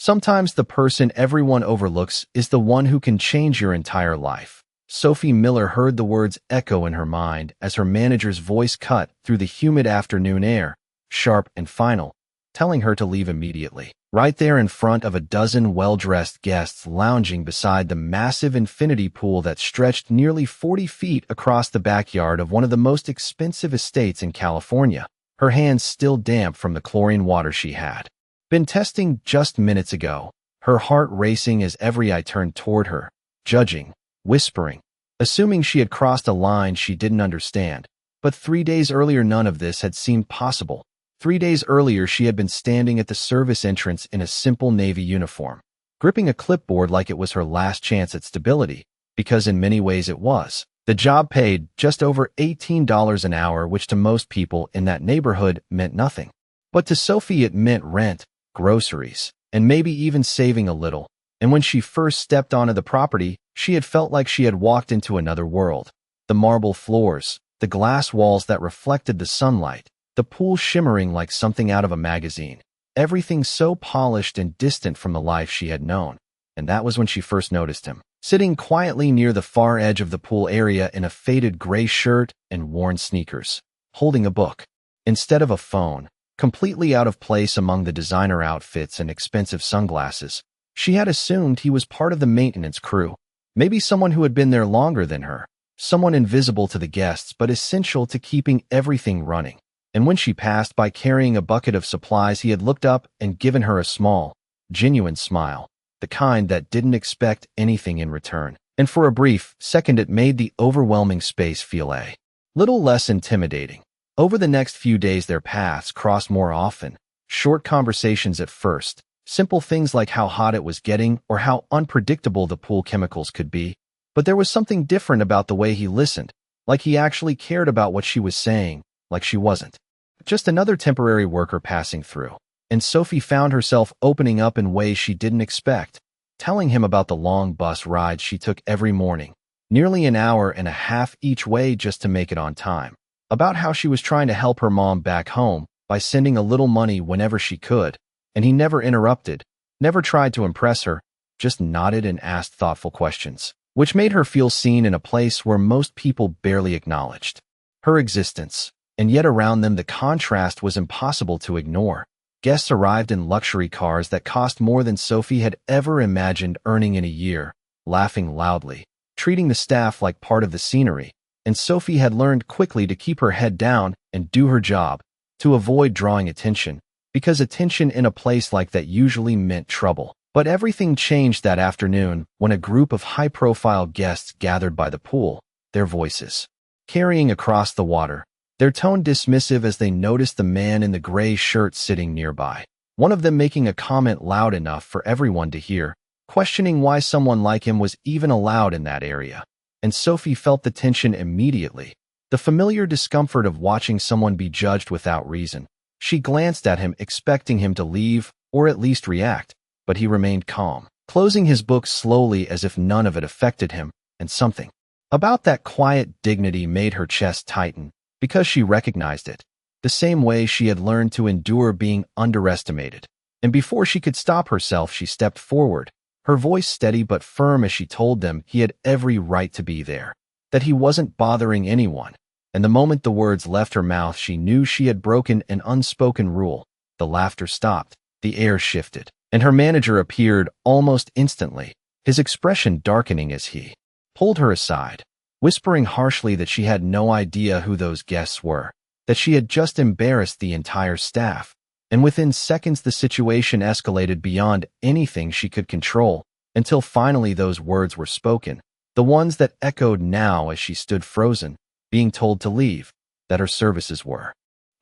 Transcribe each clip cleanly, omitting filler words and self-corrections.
Sometimes the person everyone overlooks is the one who can change your entire life. Sophie Miller heard the words echo in her mind as her manager's voice cut through the humid afternoon air, sharp and final, telling her to leave immediately. Right there in front of a dozen well-dressed guests lounging beside the massive infinity pool that stretched nearly 40 feet across the backyard of one of the most expensive estates in California, her hands still damp from the chlorine water she had been testing just minutes ago, her heart racing as every eye turned toward her, judging, whispering, assuming she had crossed a line she didn't understand. But 3 days earlier none of this had seemed possible. 3 days earlier she had been standing at the service entrance in a simple Navy uniform, gripping a clipboard like it was her last chance at stability, because in many ways it was. The job paid just over $18 an hour, which to most people in that neighborhood meant nothing. But to Sophie it meant rent, groceries, and maybe even saving a little. And when she first stepped onto the property, she had felt like she had walked into another world. The marble floors, the glass walls that reflected the sunlight, the pool shimmering like something out of a magazine. Everything so polished and distant from the life she had known. And that was when she first noticed him, sitting quietly near the far edge of the pool area in a faded gray shirt and worn sneakers, holding a book instead of a phone. Completely out of place among the designer outfits and expensive sunglasses. She had assumed he was part of the maintenance crew, maybe someone who had been there longer than her, someone invisible to the guests but essential to keeping everything running. And when she passed by carrying a bucket of supplies, he had looked up and given her a small, genuine smile, the kind that didn't expect anything in return. And for a brief second it made the overwhelming space feel a little less intimidating. Over the next few days their paths crossed more often, short conversations at first, simple things like how hot it was getting or how unpredictable the pool chemicals could be. But there was something different about the way he listened, like he actually cared about what she was saying, like she wasn't just another temporary worker passing through. And Sophie found herself opening up in ways she didn't expect, telling him about the long bus rides she took every morning, nearly an hour and a half each way just to make it on time. About how she was trying to help her mom back home by sending a little money whenever she could, and he never interrupted, never tried to impress her, just nodded and asked thoughtful questions, which made her feel seen in a place where most people barely acknowledged her existence. And yet around them the contrast was impossible to ignore. Guests arrived in luxury cars that cost more than Sophie had ever imagined earning in a year, laughing loudly, treating the staff like part of the scenery. And Sophie had learned quickly to keep her head down and do her job, to avoid drawing attention, because attention in a place like that usually meant trouble. But everything changed that afternoon when a group of high-profile guests gathered by the pool, their voices carrying across the water, their tone dismissive as they noticed the man in the gray shirt sitting nearby, one of them making a comment loud enough for everyone to hear, questioning why someone like him was even allowed in that area. And Sophie felt the tension immediately, the familiar discomfort of watching someone be judged without reason. She glanced at him, expecting him to leave, or at least react, but he remained calm, closing his book slowly as if none of it affected him, and something about that quiet dignity made her chest tighten, because she recognized it, the same way she had learned to endure being underestimated. And before she could stop herself, she stepped forward, her voice steady but firm as she told them he had every right to be there, that he wasn't bothering anyone. And the moment the words left her mouth, she knew she had broken an unspoken rule. The laughter stopped, the air shifted, and her manager appeared almost instantly, his expression darkening as he pulled her aside, whispering harshly that she had no idea who those guests were, that she had just embarrassed the entire staff. And within seconds the situation escalated beyond anything she could control, until finally those words were spoken, the ones that echoed now as she stood frozen, being told to leave, that her services were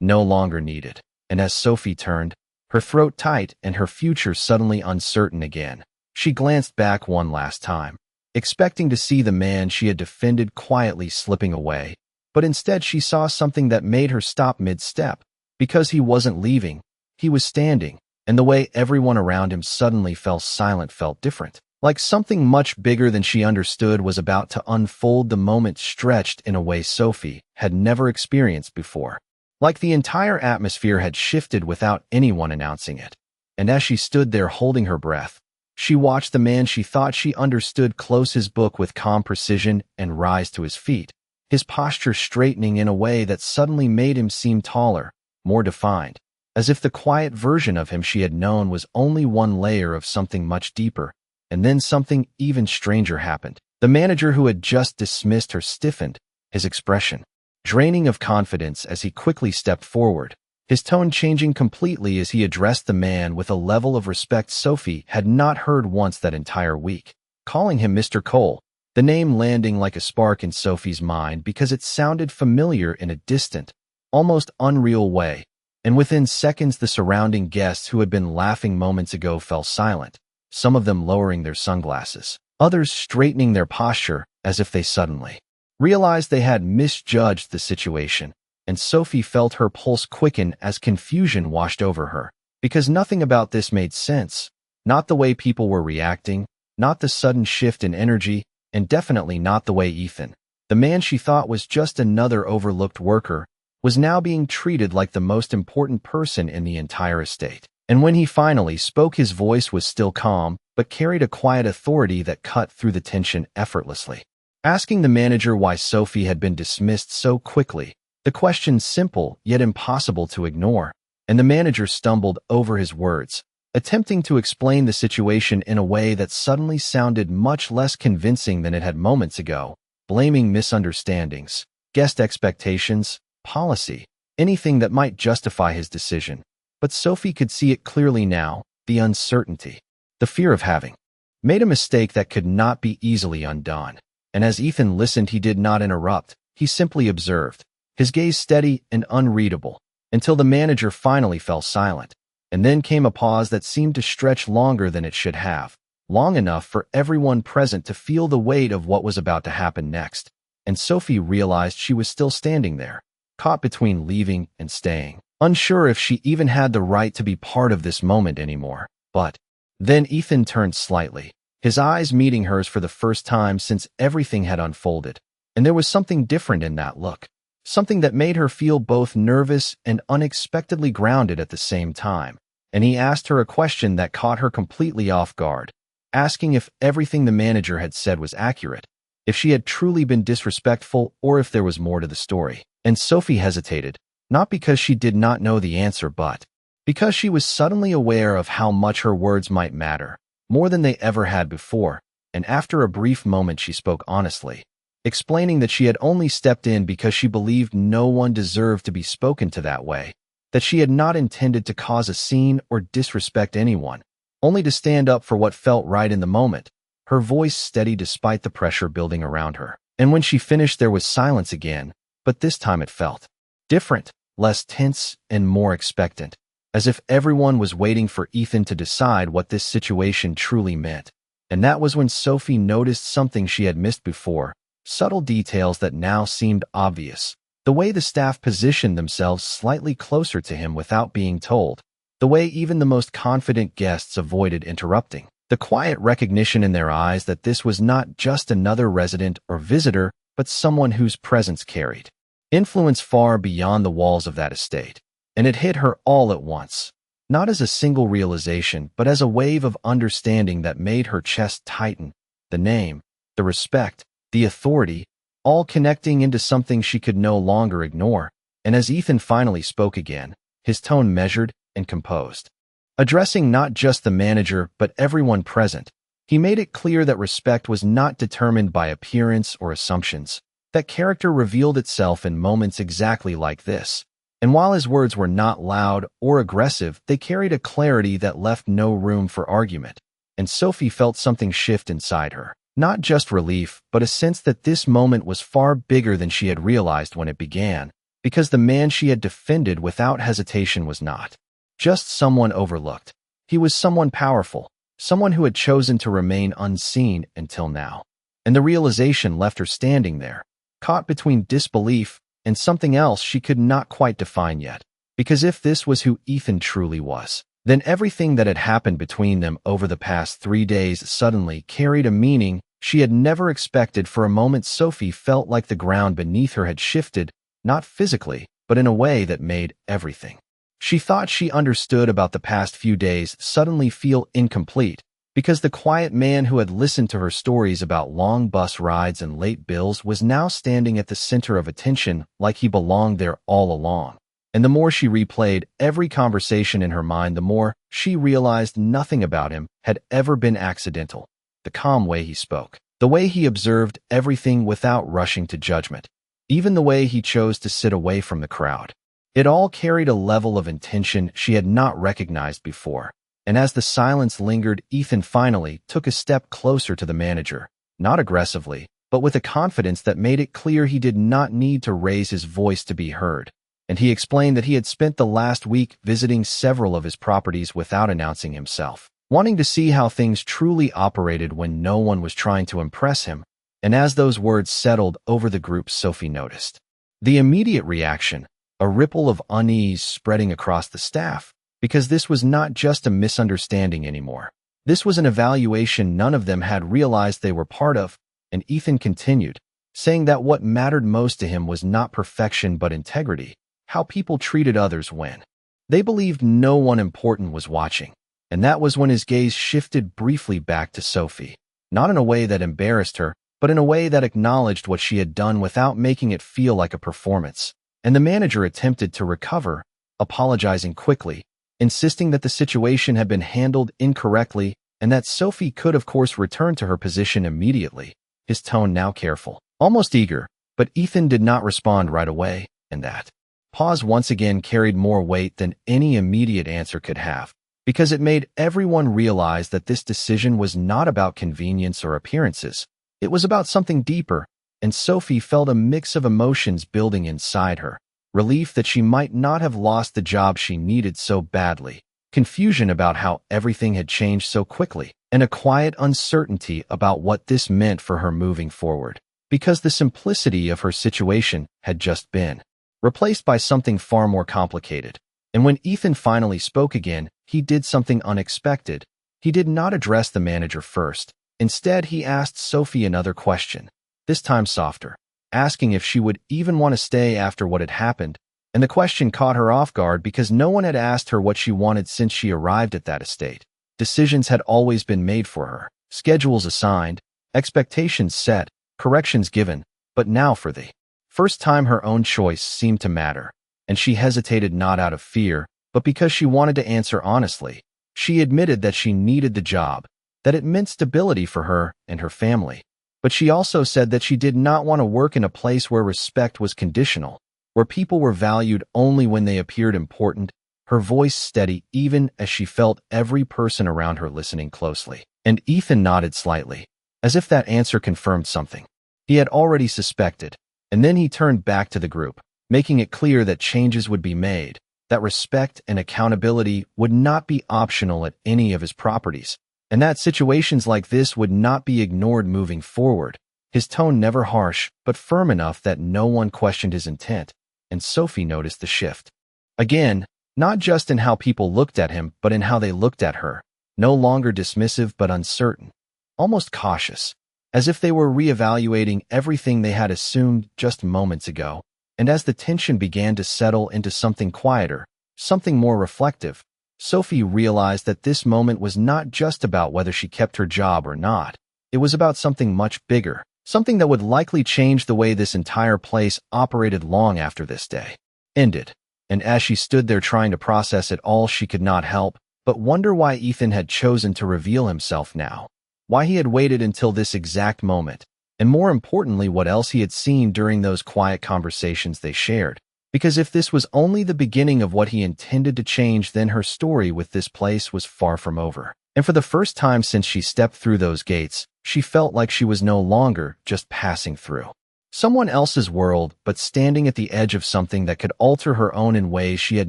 no longer needed. And as Sophie turned, her throat tight and her future suddenly uncertain again, she glanced back one last time, expecting to see the man she had defended quietly slipping away. But instead she saw something that made her stop mid-step, because he wasn't leaving, he was standing, and the way everyone around him suddenly fell silent felt different. Like something much bigger than she understood was about to unfold. The moment stretched in a way Sophie had never experienced before. Like the entire atmosphere had shifted without anyone announcing it. and as she stood there holding her breath, she watched the man she thought she understood close his book with calm precision and rise to his feet, his posture straightening in a way that suddenly made him seem taller, more defined, as if the quiet version of him she had known was only one layer of something much deeper. And then something even stranger happened. The manager who had just dismissed her stiffened, his expression draining of confidence as he quickly stepped forward, his tone changing completely as he addressed the man with a level of respect Sophie had not heard once that entire week. Calling him Mr. Cole, the name landing like a spark in Sophie's mind because it sounded familiar in a distant, almost unreal way, and within seconds the surrounding guests who had been laughing moments ago fell silent, some of them lowering their sunglasses, others straightening their posture as if they suddenly realized they had misjudged the situation, and Sophie felt her pulse quicken as confusion washed over her, because nothing about this made sense, not the way people were reacting, not the sudden shift in energy, and definitely not the way Ethan, the man she thought was just another overlooked worker, was now being treated like the most important person in the entire estate. And when he finally spoke, his voice was still calm, but carried a quiet authority that cut through the tension effortlessly. Asking the manager why Sophie had been dismissed so quickly, the question simple yet impossible to ignore, and the manager stumbled over his words, attempting to explain the situation in a way that suddenly sounded much less convincing than it had moments ago, blaming misunderstandings, guest expectations, policy, anything that might justify his decision. But Sophie could see it clearly now, the uncertainty, the fear of having made a mistake that could not be easily undone. And as Ethan listened, he did not interrupt, he simply observed, his gaze steady and unreadable, until the manager finally fell silent. And then came a pause that seemed to stretch longer than it should have, long enough for everyone present to feel the weight of what was about to happen next. And Sophie realized she was still standing there, caught between leaving and staying, unsure if she even had the right to be part of this moment anymore. But then Ethan turned slightly, his eyes meeting hers for the first time since everything had unfolded, and there was something different in that look, something that made her feel both nervous and unexpectedly grounded at the same time. And he asked her a question that caught her completely off guard, asking if everything the manager had said was accurate, if she had truly been disrespectful, or if there was more to the story. And Sophie hesitated, not because she did not know the answer, but because she was suddenly aware of how much her words might matter, more than they ever had before. And after a brief moment she spoke honestly, explaining that she had only stepped in because she believed no one deserved to be spoken to that way, that she had not intended to cause a scene or disrespect anyone, only to stand up for what felt right in the moment, her voice steady despite the pressure building around her. And when she finished, there was silence again, but this time it felt different, less tense and more expectant, as if everyone was waiting for Ethan to decide what this situation truly meant. And that was when Sophie noticed something she had missed before, subtle details that now seemed obvious. The way the staff positioned themselves slightly closer to him without being told, the way even the most confident guests avoided interrupting, the quiet recognition in their eyes that this was not just another resident or visitor, but someone whose presence carried influence far beyond the walls of that estate. And it hit her all at once, not as a single realization, but as a wave of understanding that made her chest tighten, the name, the respect, the authority, all connecting into something she could no longer ignore. And as Ethan finally spoke again, his tone measured and composed, addressing not just the manager but everyone present, he made it clear that respect was not determined by appearance or assumptions, that character revealed itself in moments exactly like this. And while his words were not loud or aggressive, they carried a clarity that left no room for argument. And Sophie felt something shift inside her. Not just relief, but a sense that this moment was far bigger than she had realized when it began, because the man she had defended without hesitation was not just someone overlooked. He was someone powerful, someone who had chosen to remain unseen until now. And the realization left her standing there, caught between disbelief and something else she could not quite define yet. Because if this was who Ethan truly was, then everything that had happened between them over the past 3 days suddenly carried a meaning she had never expected. For a moment, Sophie felt like the ground beneath her had shifted, not physically, but in a way that made everything She thought she understood about the past few days suddenly feel incomplete, because the quiet man who had listened to her stories about long bus rides and late bills was now standing at the center of attention like he belonged there all along. And the more she replayed every conversation in her mind, the more she realized nothing about him had ever been accidental. The calm way he spoke, the way he observed everything without rushing to judgment, even the way he chose to sit away from the crowd. It all carried a level of intention she had not recognized before. And as the silence lingered, Ethan finally took a step closer to the manager, not aggressively, but with a confidence that made it clear he did not need to raise his voice to be heard. And he explained that he had spent the last week visiting several of his properties without announcing himself, wanting to see how things truly operated when no one was trying to impress him. And as those words settled over the group, Sophie noticed the immediate reaction, a ripple of unease spreading across the staff, because this was not just a misunderstanding anymore. This was an evaluation none of them had realized they were part of. And Ethan continued, saying that what mattered most to him was not perfection but integrity, how people treated others when they believed no one important was watching. And that was when his gaze shifted briefly back to Sophie, not in a way that embarrassed her, but in a way that acknowledged what she had done without making it feel like a performance. And the manager attempted to recover, apologizing quickly, insisting that the situation had been handled incorrectly and that Sophie could of course return to her position immediately, his tone now careful, almost eager. But Ethan did not respond right away, and that pause once again carried more weight than any immediate answer could have, because it made everyone realize that this decision was not about convenience or appearances. It was about something deeper, and Sophie felt a mix of emotions building inside her. Relief that she might not have lost the job she needed so badly, confusion about how everything had changed so quickly, and a quiet uncertainty about what this meant for her moving forward, because the simplicity of her situation had just been replaced by something far more complicated. And when Ethan finally spoke again, he did something unexpected. He did not address the manager first. Instead, he asked Sophie another question, this time softer, asking if she would even want to stay after what had happened. And the question caught her off guard because no one had asked her what she wanted since she arrived at that estate. Decisions had always been made for her, schedules assigned, expectations set, corrections given, but now for the first time her own choice seemed to matter, and she hesitated not out of fear, but because she wanted to answer honestly. She admitted that she needed the job, that it meant stability for her and her family. But she also said that she did not want to work in a place where respect was conditional, where people were valued only when they appeared important, her voice steady even as she felt every person around her listening closely. And Ethan nodded slightly, as if that answer confirmed something he had already suspected. And then he turned back to the group, making it clear that changes would be made, that respect and accountability would not be optional at any of his properties, and that situations like this would not be ignored moving forward. His tone never harsh, but firm enough that no one questioned his intent, and Sophie noticed the shift. Again, not just in how people looked at him, but in how they looked at her, no longer dismissive but uncertain, almost cautious, as if they were reevaluating everything they had assumed just moments ago. And as the tension began to settle into something quieter, something more reflective, Sophie realized that this moment was not just about whether she kept her job or not. It was about something much bigger, something that would likely change the way this entire place operated long after this day ended. And as she stood there trying to process it all, she could not help but wonder why Ethan had chosen to reveal himself now, why he had waited until this exact moment, and more importantly, what else he had seen during those quiet conversations they shared. Because if this was only the beginning of what he intended to change, then her story with this place was far from over. And for the first time since she stepped through those gates, she felt like she was no longer just passing through someone else's world, but standing at the edge of something that could alter her own in ways she had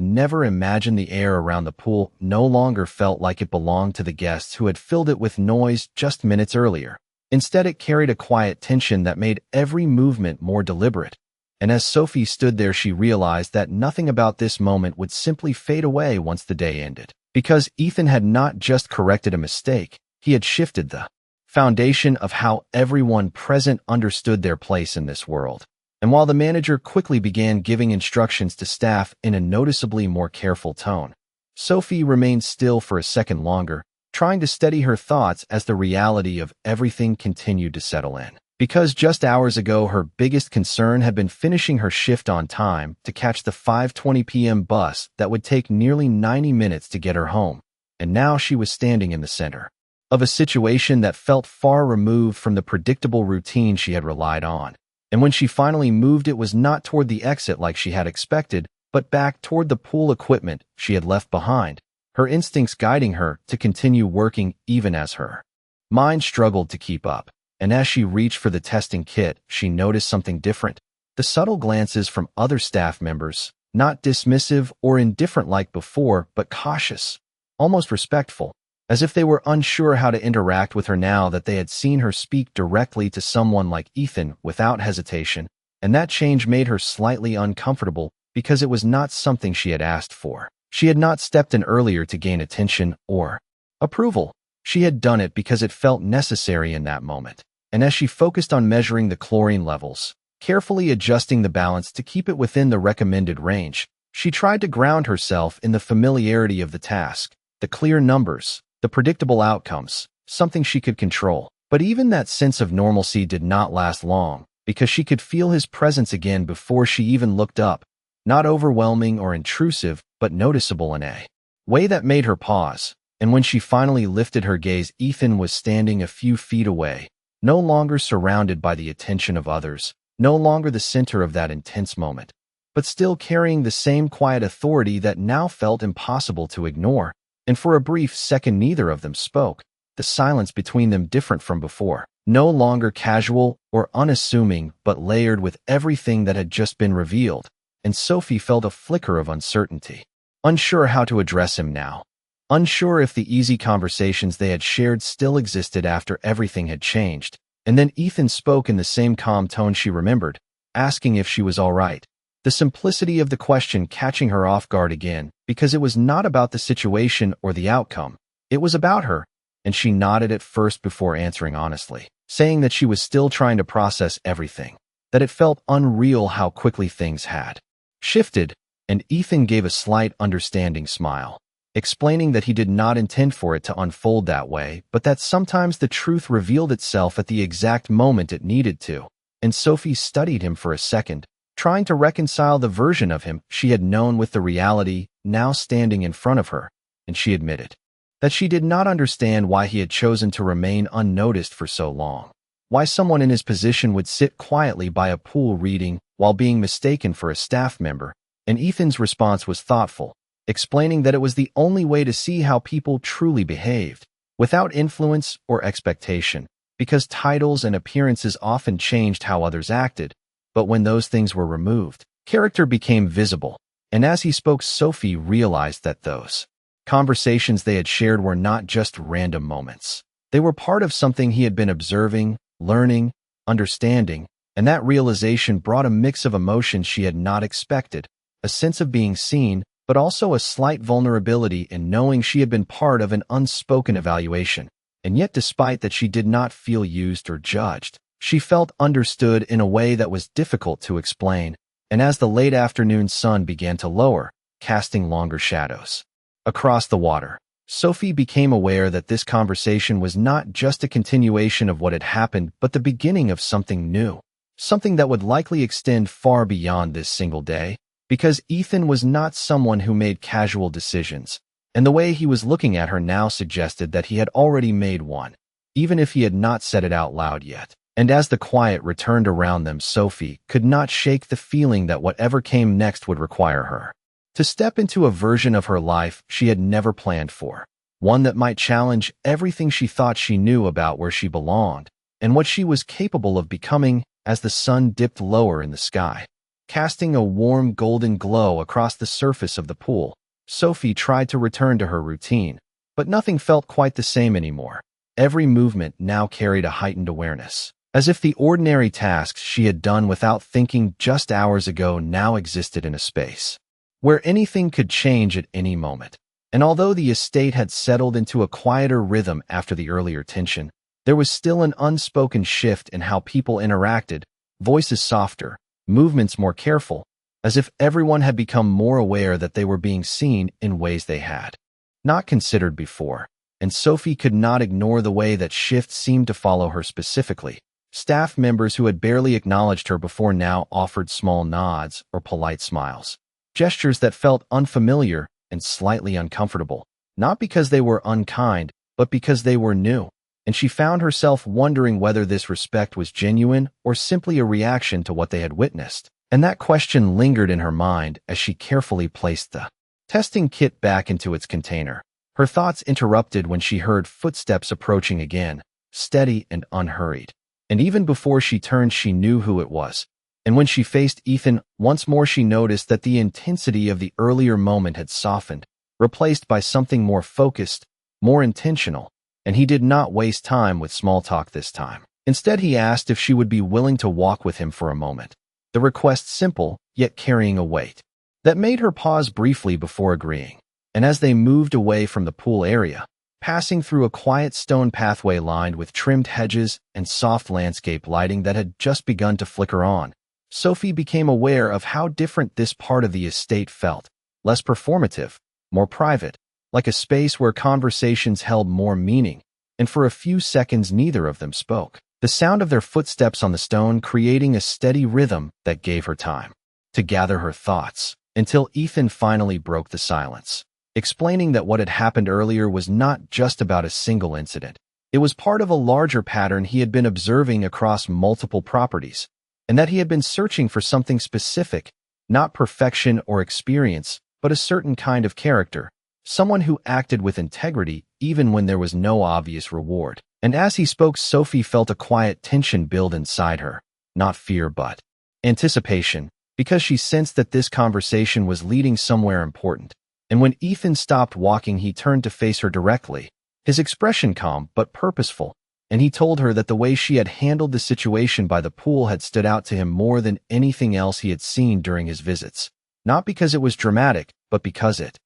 never imagined. The air around the pool no longer felt like it belonged to the guests who had filled it with noise just minutes earlier. Instead, it carried a quiet tension that made every movement more deliberate. And as Sophie stood there, she realized that nothing about this moment would simply fade away once the day ended. Because Ethan had not just corrected a mistake, he had shifted the foundation of how everyone present understood their place in this world. And while the manager quickly began giving instructions to staff in a noticeably more careful tone, Sophie remained still for a second longer, trying to steady her thoughts as the reality of everything continued to settle in. Because just hours ago her biggest concern had been finishing her shift on time to catch the 5:20 p.m. bus that would take nearly 90 minutes to get her home, and now she was standing in the center of a situation that felt far removed from the predictable routine she had relied on. And when she finally moved, it was not toward the exit like she had expected, but back toward the pool equipment she had left behind, her instincts guiding her to continue working even as her mind struggled to keep up. And as she reached for the testing kit, she noticed something different. The subtle glances from other staff members, not dismissive or indifferent like before, but cautious, almost respectful, as if they were unsure how to interact with her now that they had seen her speak directly to someone like Ethan without hesitation, and that change made her slightly uncomfortable because it was not something she had asked for. She had not stepped in earlier to gain attention or approval. She had done it because it felt necessary in that moment. And as she focused on measuring the chlorine levels, carefully adjusting the balance to keep it within the recommended range, she tried to ground herself in the familiarity of the task, the clear numbers, the predictable outcomes, something she could control. But even that sense of normalcy did not last long, because she could feel his presence again before she even looked up, not overwhelming or intrusive, but noticeable in a way that made her pause. And when she finally lifted her gaze, Ethan was standing a few feet away, no longer surrounded by the attention of others, no longer the center of that intense moment, but still carrying the same quiet authority that now felt impossible to ignore. And for a brief second neither of them spoke, the silence between them different from before, no longer casual or unassuming, but layered with everything that had just been revealed. And Sophie felt a flicker of uncertainty, unsure how to address him now. Unsure if the easy conversations they had shared still existed after everything had changed. And then Ethan spoke in the same calm tone she remembered, asking if she was all right. The simplicity of the question catching her off guard again, because it was not about the situation or the outcome. It was about her, and she nodded at first before answering honestly, saying that she was still trying to process everything, that it felt unreal how quickly things had shifted, and Ethan gave a slight understanding smile, explaining that he did not intend for it to unfold that way, but that sometimes the truth revealed itself at the exact moment it needed to. And Sophie studied him for a second, trying to reconcile the version of him she had known with the reality now standing in front of her, and she admitted that she did not understand why he had chosen to remain unnoticed for so long, why someone in his position would sit quietly by a pool reading while being mistaken for a staff member. And Ethan's response was thoughtful, explaining that it was the only way to see how people truly behaved, without influence or expectation, because titles and appearances often changed how others acted, but when those things were removed, character became visible. And as he spoke, Sophie realized that those conversations they had shared were not just random moments. They were part of something he had been observing, learning, understanding, and that realization brought a mix of emotions she had not expected, a sense of being seen, but also a slight vulnerability in knowing she had been part of an unspoken evaluation. And yet, despite that she did not feel used or judged, she felt understood in a way that was difficult to explain. And as the late afternoon sun began to lower, casting longer shadows across the water, Sophie became aware that this conversation was not just a continuation of what had happened, but the beginning of something new, something that would likely extend far beyond this single day. Because Ethan was not someone who made casual decisions, and the way he was looking at her now suggested that he had already made one, even if he had not said it out loud yet. And as the quiet returned around them, Sophie could not shake the feeling that whatever came next would require her to step into a version of her life she had never planned for, one that might challenge everything she thought she knew about where she belonged and what she was capable of becoming. As the sun dipped lower in the sky, casting a warm golden glow across the surface of the pool, Sophie tried to return to her routine, but nothing felt quite the same anymore. Every movement now carried a heightened awareness, as if the ordinary tasks she had done without thinking just hours ago now existed in a space where anything could change at any moment. And although the estate had settled into a quieter rhythm after the earlier tension, there was still an unspoken shift in how people interacted, voices softer, movements more careful, as if everyone had become more aware that they were being seen in ways they had not considered before. And Sophie could not ignore the way that shift seemed to follow her specifically. Staff members who had barely acknowledged her before now offered small nods or polite smiles, gestures that felt unfamiliar and slightly uncomfortable, not because they were unkind, but because they were new. And she found herself wondering whether this respect was genuine or simply a reaction to what they had witnessed. And that question lingered in her mind as she carefully placed the testing kit back into its container. Her thoughts interrupted when she heard footsteps approaching again, steady and unhurried. And even before she turned, she knew who it was. And when she faced Ethan, once more she noticed that the intensity of the earlier moment had softened, replaced by something more focused, more intentional. And he did not waste time with small talk this time. Instead, he asked if she would be willing to walk with him for a moment. The request simple, yet carrying a weight that made her pause briefly before agreeing. And as they moved away from the pool area, passing through a quiet stone pathway lined with trimmed hedges and soft landscape lighting that had just begun to flicker on, Sophie became aware of how different this part of the estate felt, less performative, more private, like a space where conversations held more meaning. And for a few seconds neither of them spoke, the sound of their footsteps on the stone creating a steady rhythm that gave her time to gather her thoughts, until Ethan finally broke the silence, explaining that what had happened earlier was not just about a single incident. It was part of a larger pattern he had been observing across multiple properties, and that he had been searching for something specific, not perfection or experience, but a certain kind of character, someone who acted with integrity even when there was no obvious reward. And as he spoke, Sophie felt a quiet tension build inside her, not fear but anticipation, because she sensed that this conversation was leading somewhere important. And when Ethan stopped walking, he turned to face her directly, his expression calm but purposeful, and he told her that the way she had handled the situation by the pool had stood out to him more than anything else he had seen during his visits. Not because it was dramatic, but because it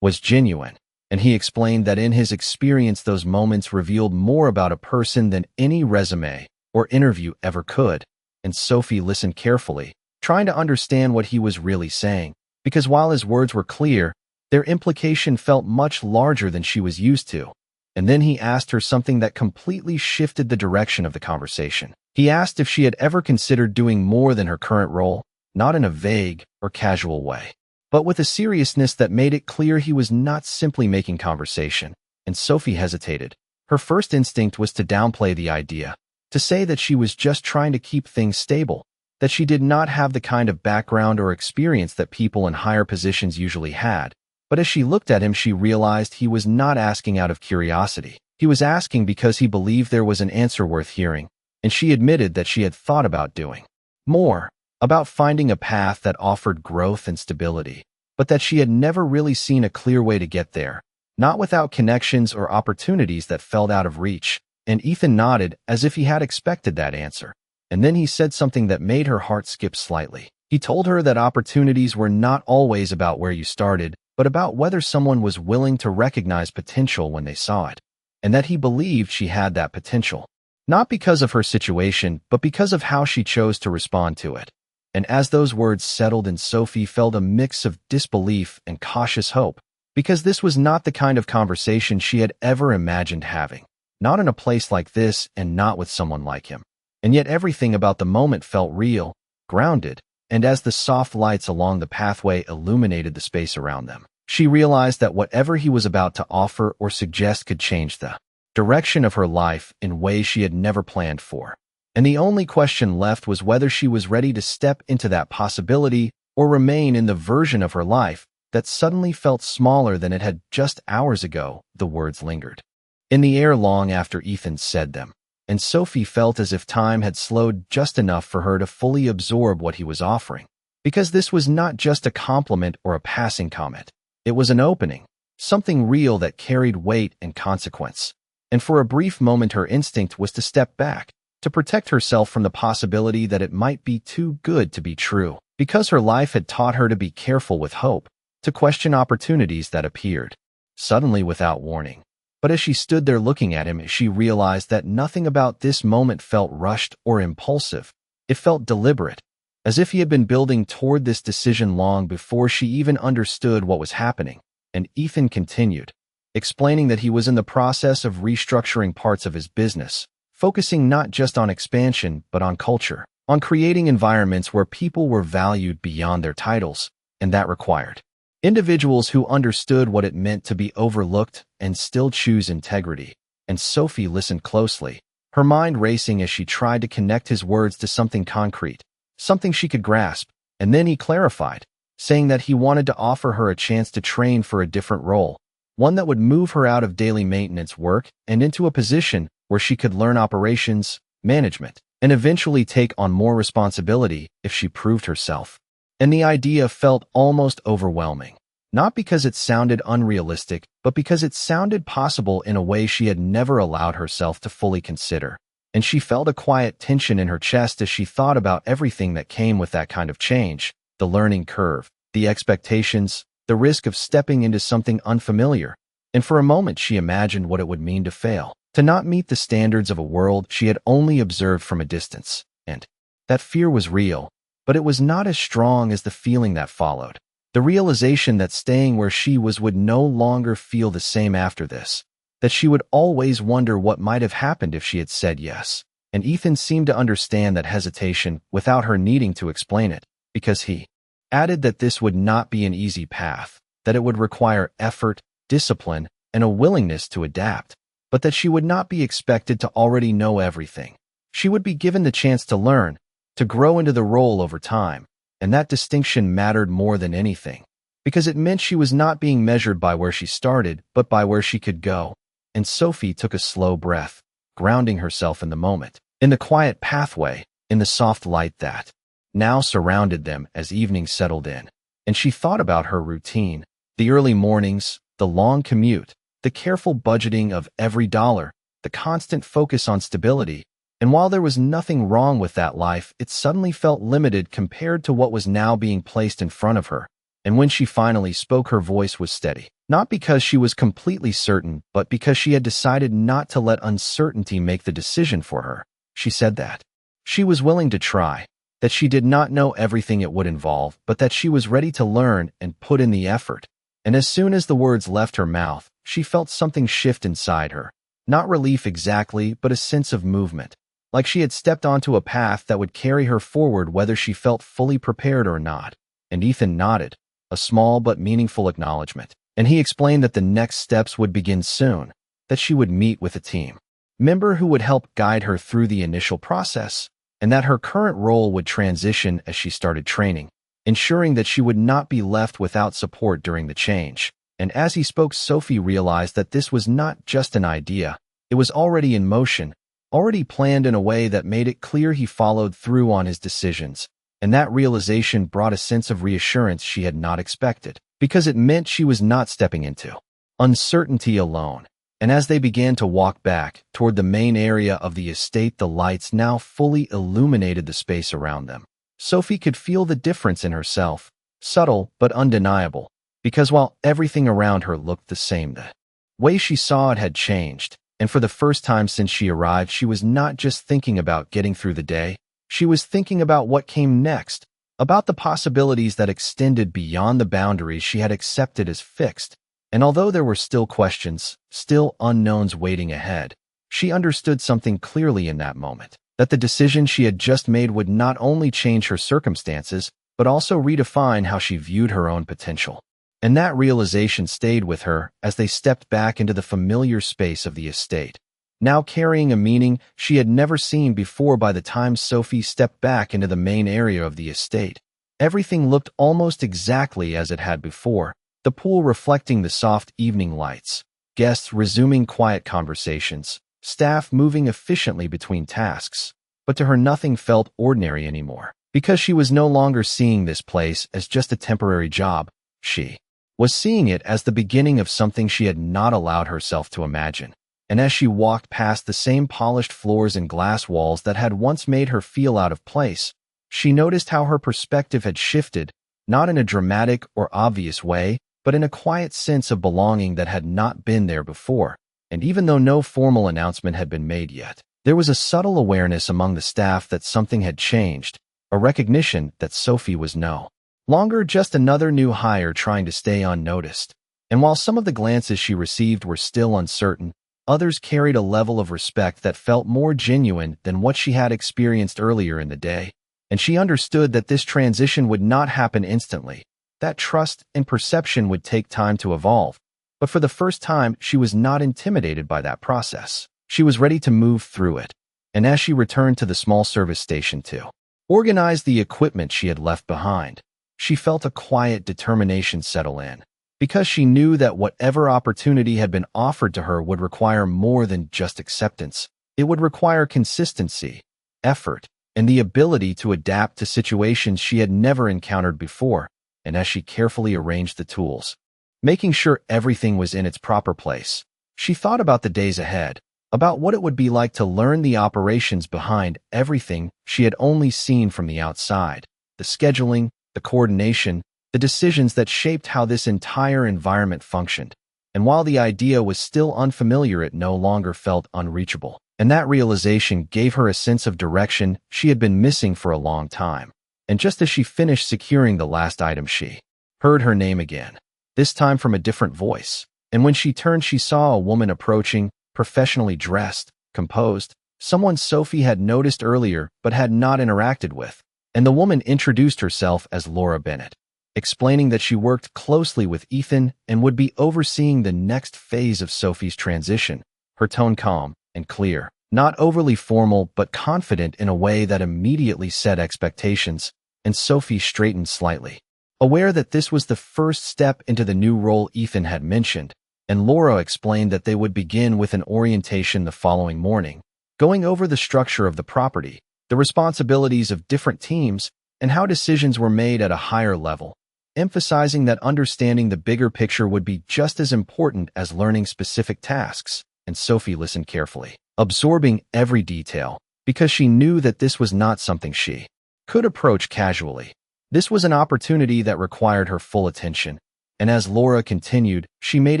was genuine. And he explained that in his experience those moments revealed more about a person than any resume or interview ever could. And Sophie listened carefully, trying to understand what he was really saying, because while his words were clear, their implication felt much larger than she was used to. And then he asked her something that completely shifted the direction of the conversation. He asked if she had ever considered doing more than her current role, not in a vague or casual way, but with a seriousness that made it clear he was not simply making conversation. And Sophie hesitated. Her first instinct was to downplay the idea, to say that she was just trying to keep things stable, that she did not have the kind of background or experience that people in higher positions usually had. But as she looked at him, she realized he was not asking out of curiosity. He was asking because he believed there was an answer worth hearing, and she admitted that she had thought about doing more, about finding a path that offered growth and stability, but that she had never really seen a clear way to get there, not without connections or opportunities that felt out of reach. And Ethan nodded as if he had expected that answer. And then he said something that made her heart skip slightly. He told her that opportunities were not always about where you started, but about whether someone was willing to recognize potential when they saw it, and that he believed she had that potential, not because of her situation, but because of how she chose to respond to it. And as those words settled in, Sophie felt a mix of disbelief and cautious hope, because this was not the kind of conversation she had ever imagined having, not in a place like this and not with someone like him. And yet everything about the moment felt real, grounded, and as the soft lights along the pathway illuminated the space around them, she realized that whatever he was about to offer or suggest could change the direction of her life in ways she had never planned for. And the only question left was whether she was ready to step into that possibility or remain in the version of her life that suddenly felt smaller than it had just hours ago. The words lingered in the air long after Ethan said them, and Sophie felt as if time had slowed just enough for her to fully absorb what he was offering. Because this was not just a compliment or a passing comment. It was an opening, something real that carried weight and consequence. And for a brief moment her instinct was to step back, to protect herself from the possibility that it might be too good to be true, because her life had taught her to be careful with hope, to question opportunities that appeared suddenly without warning. But as she stood there looking at him, she realized that nothing about this moment felt rushed or impulsive. It felt deliberate, as if he had been building toward this decision long before she even understood what was happening. And Ethan continued, explaining that he was in the process of restructuring parts of his business, focusing not just on expansion but on culture, on creating environments where people were valued beyond their titles, and that required individuals who understood what it meant to be overlooked and still choose integrity. And Sophie listened closely, her mind racing as she tried to connect his words to something concrete, something she could grasp. And then he clarified, saying that he wanted to offer her a chance to train for a different role, one that would move her out of daily maintenance work and into a position where she could learn operations, management, and eventually take on more responsibility if she proved herself. And the idea felt almost overwhelming, not because it sounded unrealistic, but because it sounded possible in a way she had never allowed herself to fully consider. And she felt a quiet tension in her chest as she thought about everything that came with that kind of change: the learning curve, the expectations, the risk of stepping into something unfamiliar. And for a moment she imagined what it would mean to fail, to not meet the standards of a world she had only observed from a distance. And that fear was real, but it was not as strong as the feeling that followed. The realization that staying where she was would no longer feel the same after this, that she would always wonder what might have happened if she had said yes. And Ethan seemed to understand that hesitation without her needing to explain it, because he added that this would not be an easy path, that it would require effort, discipline, and a willingness to adapt, but that she would not be expected to already know everything. She would be given the chance to learn, to grow into the role over time. And that distinction mattered more than anything, because it meant she was not being measured by where she started, but by where she could go. And Sophie took a slow breath, grounding herself in the moment, in the quiet pathway, in the soft light that now surrounded them as evening settled in. And she thought about her routine, the early mornings, the long commute, the careful budgeting of every dollar, the constant focus on stability. And while there was nothing wrong with that life, it suddenly felt limited compared to what was now being placed in front of her. And when she finally spoke, her voice was steady, not because she was completely certain, but because she had decided not to let uncertainty make the decision for her. She said that she was willing to try, that she did not know everything it would involve, but that she was ready to learn and put in the effort. And as soon as the words left her mouth, she felt something shift inside her. Not relief exactly, but a sense of movement, like she had stepped onto a path that would carry her forward whether she felt fully prepared or not. And Ethan nodded, a small but meaningful acknowledgement. And he explained that the next steps would begin soon, that she would meet with a team member who would help guide her through the initial process, and that her current role would transition as she started training, ensuring that she would not be left without support during the change. And as he spoke, Sophie realized that this was not just an idea. It was already in motion, already planned in a way that made it clear he followed through on his decisions. And that realization brought a sense of reassurance she had not expected, because it meant she was not stepping into uncertainty alone. And as they began to walk back toward the main area of the estate, the lights now fully illuminated the space around them. Sophie could feel the difference in herself, subtle but undeniable, because while everything around her looked the same, the way she saw it had changed. And for the first time since she arrived, she was not just thinking about getting through the day. She was thinking about what came next, about the possibilities that extended beyond the boundaries she had accepted as fixed. And although there were still questions, still unknowns waiting ahead, she understood something clearly in that moment, that the decision she had just made would not only change her circumstances, but also redefine how she viewed her own potential. And that realization stayed with her as they stepped back into the familiar space of the estate, now carrying a meaning she had never seen before. By the time Sophie stepped back into the main area of the estate, everything looked almost exactly as it had before. The pool reflecting the soft evening lights, guests resuming quiet conversations, staff moving efficiently between tasks. But to her nothing felt ordinary anymore, because she was no longer seeing this place as just a temporary job. She was seeing it as the beginning of something she had not allowed herself to imagine. And as she walked past the same polished floors and glass walls that had once made her feel out of place, she noticed how her perspective had shifted, not in a dramatic or obvious way, but in a quiet sense of belonging that had not been there before. And even though no formal announcement had been made yet, there was a subtle awareness among the staff that something had changed, a recognition that Sophie was no longer just another new hire trying to stay unnoticed. And while some of the glances she received were still uncertain, others carried a level of respect that felt more genuine than what she had experienced earlier in the day. And she understood that this transition would not happen instantly, that trust and perception would take time to evolve. But for the first time, she was not intimidated by that process. She was ready to move through it. And as she returned to the small service station to organize the equipment she had left behind, she felt a quiet determination settle in, because she knew that whatever opportunity had been offered to her would require more than just acceptance. It would require consistency, effort, and the ability to adapt to situations she had never encountered before. And as she carefully arranged the tools, making sure everything was in its proper place, she thought about the days ahead, about what it would be like to learn the operations behind everything she had only seen from the outside, the scheduling, the coordination, the decisions that shaped how this entire environment functioned. And while the idea was still unfamiliar, it no longer felt unreachable. And that realization gave her a sense of direction she had been missing for a long time. And just as she finished securing the last item, she heard her name again, this time from a different voice. And when she turned, she saw a woman approaching, professionally dressed, composed, someone Sophie had noticed earlier but had not interacted with. And the woman introduced herself as Laura Bennett, explaining that she worked closely with Ethan and would be overseeing the next phase of Sophie's transition. Her tone calm and clear, not overly formal but confident in a way that immediately set expectations, and Sophie straightened slightly, aware that this was the first step into the new role Ethan had mentioned. And Laura explained that they would begin with an orientation the following morning, going over the structure of the property, the responsibilities of different teams, and how decisions were made at a higher level, emphasizing that understanding the bigger picture would be just as important as learning specific tasks. And Sophie listened carefully, absorbing every detail, because she knew that this was not something she could approach casually. This was an opportunity that required her full attention. And as Laura continued, she made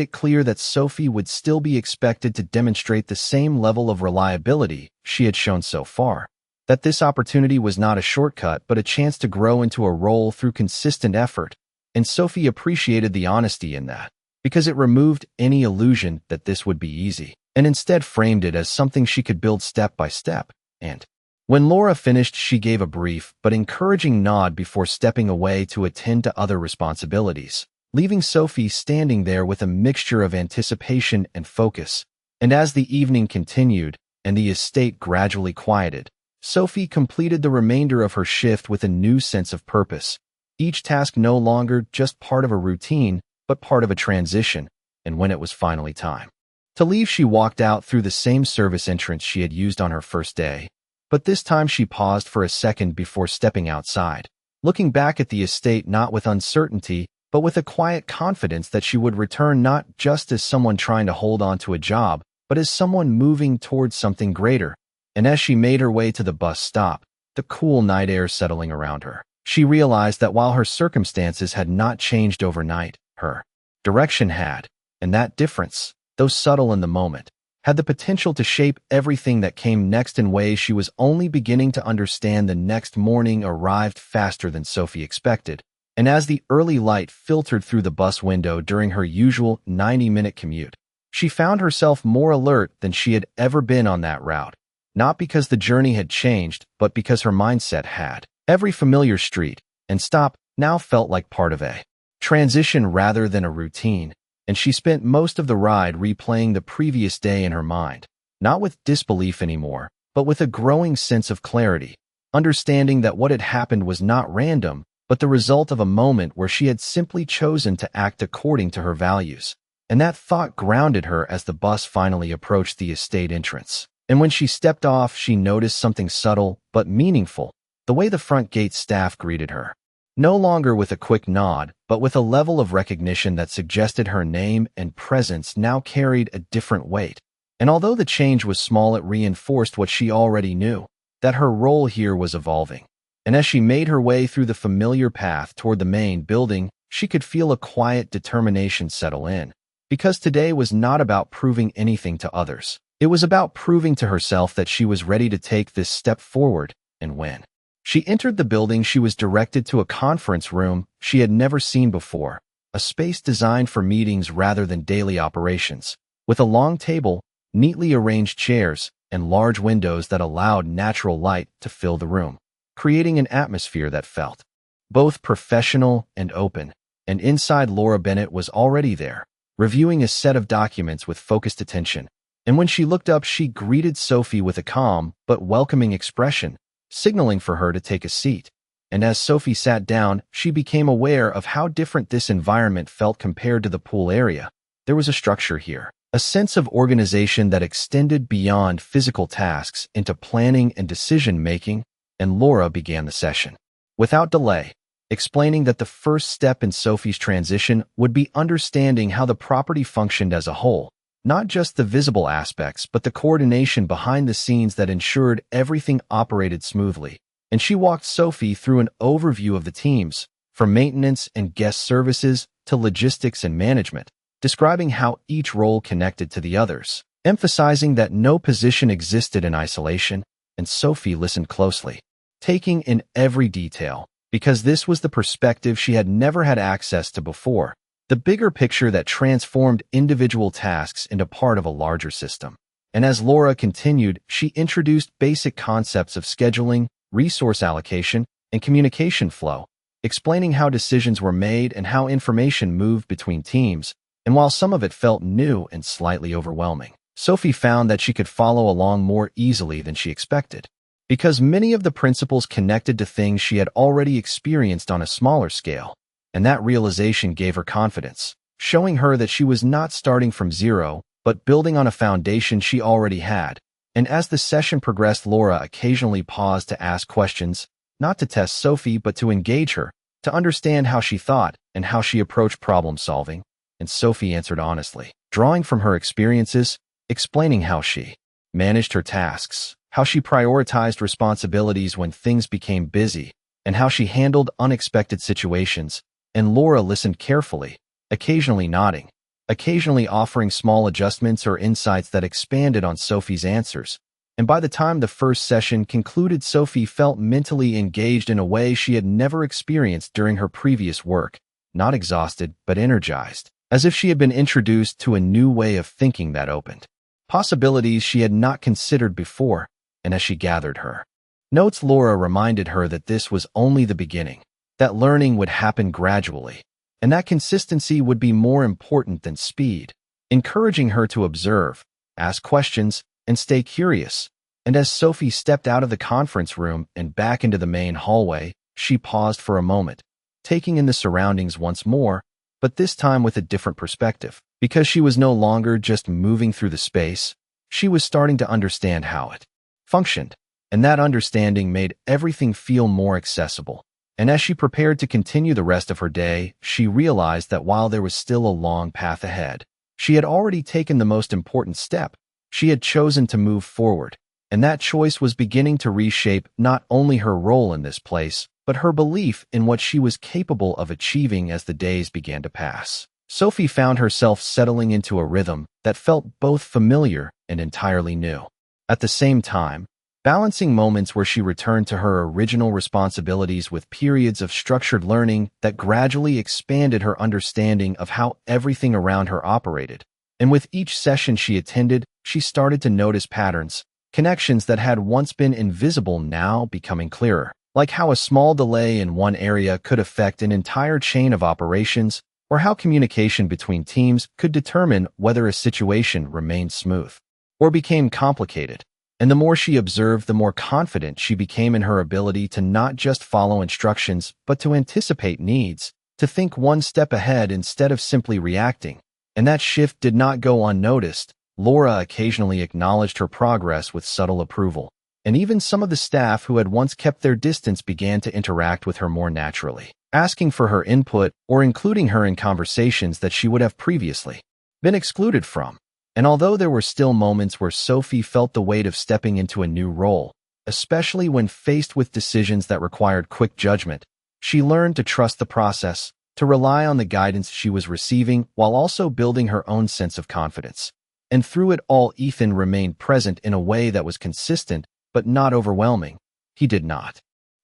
it clear that Sophie would still be expected to demonstrate the same level of reliability she had shown so far, that this opportunity was not a shortcut but a chance to grow into a role through consistent effort. And Sophie appreciated the honesty in that, because it removed any illusion that this would be easy, and instead framed it as something she could build step by step. And when Laura finished, she gave a brief but encouraging nod before stepping away to attend to other responsibilities, leaving Sophie standing there with a mixture of anticipation and focus. And as the evening continued and the estate gradually quieted, Sophie completed the remainder of her shift with a new sense of purpose, each task no longer just part of a routine, but part of a transition. And when it was finally time to leave, she walked out through the same service entrance she had used on her first day. But this time she paused for a second before stepping outside, looking back at the estate not with uncertainty, but with a quiet confidence that she would return not just as someone trying to hold on to a job, but as someone moving towards something greater. And as she made her way to the bus stop, the cool night air settling around her, she realized that while her circumstances had not changed overnight, her direction had. And that difference, though subtle in the moment, had the potential to shape everything that came next in ways she was only beginning to understand. The next morning arrived faster than Sophie expected. And as the early light filtered through the bus window during her usual 90-minute commute, she found herself more alert than she had ever been on that route, not because the journey had changed, but because her mindset had. Every familiar street and stop now felt like part of a transition rather than a routine, and she spent most of the ride replaying the previous day in her mind, not with disbelief anymore, but with a growing sense of clarity, understanding that what had happened was not random, but the result of a moment where she had simply chosen to act according to her values. And that thought grounded her as the bus finally approached the estate entrance. And when she stepped off, she noticed something subtle but meaningful, the way the front gate staff greeted her. No longer with a quick nod, but with a level of recognition that suggested her name and presence now carried a different weight. And although the change was small, it reinforced what she already knew, that her role here was evolving. And as she made her way through the familiar path toward the main building, she could feel a quiet determination settle in. Because today was not about proving anything to others. It was about proving to herself that she was ready to take this step forward. And when She entered the building. She was directed to a conference room she had never seen before, a space designed for meetings rather than daily operations, with a long table, neatly arranged chairs, and large windows that allowed natural light to fill the room, creating an atmosphere that felt both professional and open. And inside, Laura Bennett was already there, reviewing a set of documents with focused attention. And when she looked up, she greeted Sophie with a calm but welcoming expression, signaling for her to take a seat. And as Sophie sat down, she became aware of how different this environment felt compared to the pool area. There was a structure here, a sense of organization that extended beyond physical tasks into planning and decision-making, and Laura began the session without delay, explaining that the first step in Sophie's transition would be understanding how the property functioned as a whole, not just the visible aspects, but the coordination behind the scenes that ensured everything operated smoothly. And she walked Sophie through an overview of the teams, from maintenance and guest services to logistics and management, describing how each role connected to the others, emphasizing that no position existed in isolation. And Sophie listened closely, taking in every detail, because this was the perspective she had never had access to before, the bigger picture that transformed individual tasks into part of a larger system. And as Laura continued, she introduced basic concepts of scheduling, resource allocation, and communication flow, explaining how decisions were made and how information moved between teams. And while some of it felt new and slightly overwhelming, Sophie found that she could follow along more easily than she expected, because many of the principles connected to things she had already experienced on a smaller scale. And that realization gave her confidence, showing her that she was not starting from zero, but building on a foundation she already had. And as the session progressed, Laura occasionally paused to ask questions, not to test Sophie, but to engage her, to understand how she thought and how she approached problem solving. And Sophie answered honestly, drawing from her experiences, explaining how she managed her tasks, how she prioritized responsibilities when things became busy, and how she handled unexpected situations. And Laura listened carefully, occasionally nodding, occasionally offering small adjustments or insights that expanded on Sophie's answers. And by the time the first session concluded, Sophie felt mentally engaged in a way she had never experienced during her previous work, not exhausted, but energized, as if she had been introduced to a new way of thinking that opened possibilities she had not considered before. And as she gathered her notes, Laura reminded her that this was only the beginning, that learning would happen gradually, and that consistency would be more important than speed, encouraging her to observe, ask questions, and stay curious. And as Sophie stepped out of the conference room and back into the main hallway, she paused for a moment, taking in the surroundings once more, but this time with a different perspective, because she was no longer just moving through the space. She was starting to understand how it functioned, and that understanding made everything feel more accessible. And as she prepared to continue the rest of her day, she realized that while there was still a long path ahead, she had already taken the most important step. She had chosen to move forward, and that choice was beginning to reshape not only her role in this place, but her belief in what she was capable of achieving. As the days began to pass, Sophie found herself settling into a rhythm that felt both familiar and entirely new. At the same time, balancing moments where she returned to her original responsibilities with periods of structured learning that gradually expanded her understanding of how everything around her operated. And with each session she attended, she started to notice patterns, connections that had once been invisible now becoming clearer, like how a small delay in one area could affect an entire chain of operations, or how communication between teams could determine whether a situation remained smooth or became complicated. And the more she observed, the more confident she became in her ability to not just follow instructions, but to anticipate needs, to think one step ahead instead of simply reacting. And that shift did not go unnoticed. Laura occasionally acknowledged her progress with subtle approval, and even some of the staff who had once kept their distance began to interact with her more naturally, asking for her input or including her in conversations that she would have previously been excluded from. And although there were still moments where Sophie felt the weight of stepping into a new role, especially when faced with decisions that required quick judgment, she learned to trust the process, to rely on the guidance she was receiving while also building her own sense of confidence. And through it all, Ethan remained present in a way that was consistent but not overwhelming. He did not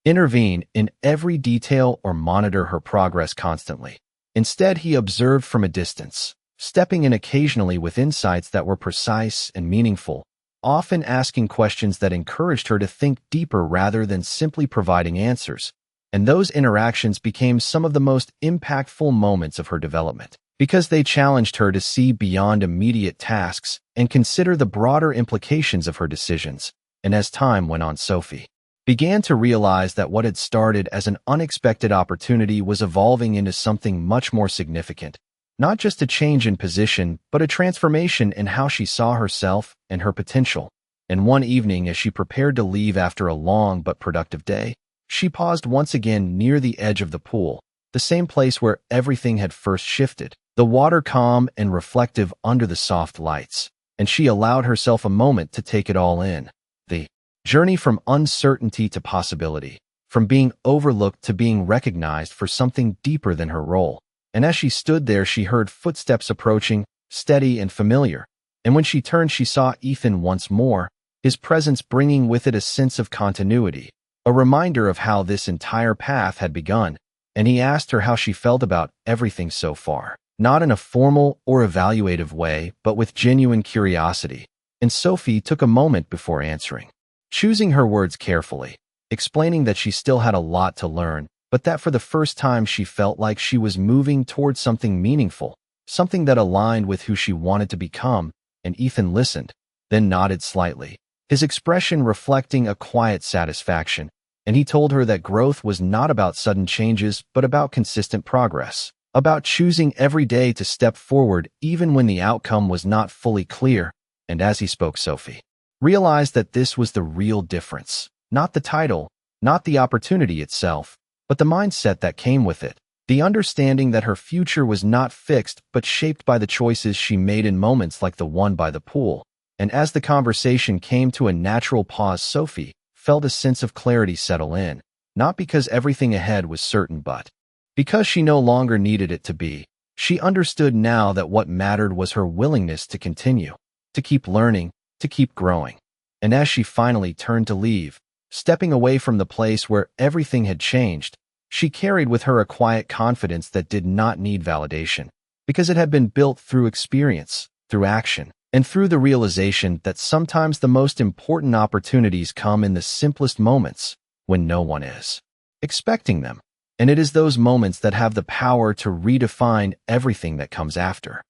intervene in every detail or monitor her progress constantly. Instead, he observed from a distance, stepping in occasionally with insights that were precise and meaningful, often asking questions that encouraged her to think deeper rather than simply providing answers. And those interactions became some of the most impactful moments of her development, because they challenged her to see beyond immediate tasks and consider the broader implications of her decisions. And as time went on, Sophie began to realize that what had started as an unexpected opportunity was evolving into something much more significant. Not just a change in position, but a transformation in how she saw herself and her potential. And one evening, as she prepared to leave after a long but productive day, she paused once again near the edge of the pool, the same place where everything had first shifted, the water calm and reflective under the soft lights, and she allowed herself a moment to take it all in. The journey from uncertainty to possibility, from being overlooked to being recognized for something deeper than her role. And as she stood there, she heard footsteps approaching, steady and familiar. And when she turned, she saw Ethan once more, his presence bringing with it a sense of continuity, a reminder of how this entire path had begun. And he asked her how she felt about everything so far, not in a formal or evaluative way, but with genuine curiosity. And Sophie took a moment before answering, choosing her words carefully, explaining that she still had a lot to learn, but that for the first time she felt like she was moving towards something meaningful, something that aligned with who she wanted to become. And Ethan listened, then nodded slightly, his expression reflecting a quiet satisfaction. And he told her that growth was not about sudden changes, but about consistent progress, about choosing every day to step forward even when the outcome was not fully clear. And as he spoke, Sophie realized that this was the real difference, not the title, not the opportunity itself, but the mindset that came with it, the understanding that her future was not fixed but shaped by the choices she made in moments like the one by the pool. And as the conversation came to a natural pause, Sophie felt a sense of clarity settle in, not because everything ahead was certain, but because she no longer needed it to be. She understood now that what mattered was her willingness to continue, to keep learning, to keep growing. And as she finally turned to leave, stepping away from the place where everything had changed, she carried with her a quiet confidence that did not need validation, because it had been built through experience, through action, and through the realization that sometimes the most important opportunities come in the simplest moments, when no one is expecting them. And it is those moments that have the power to redefine everything that comes after.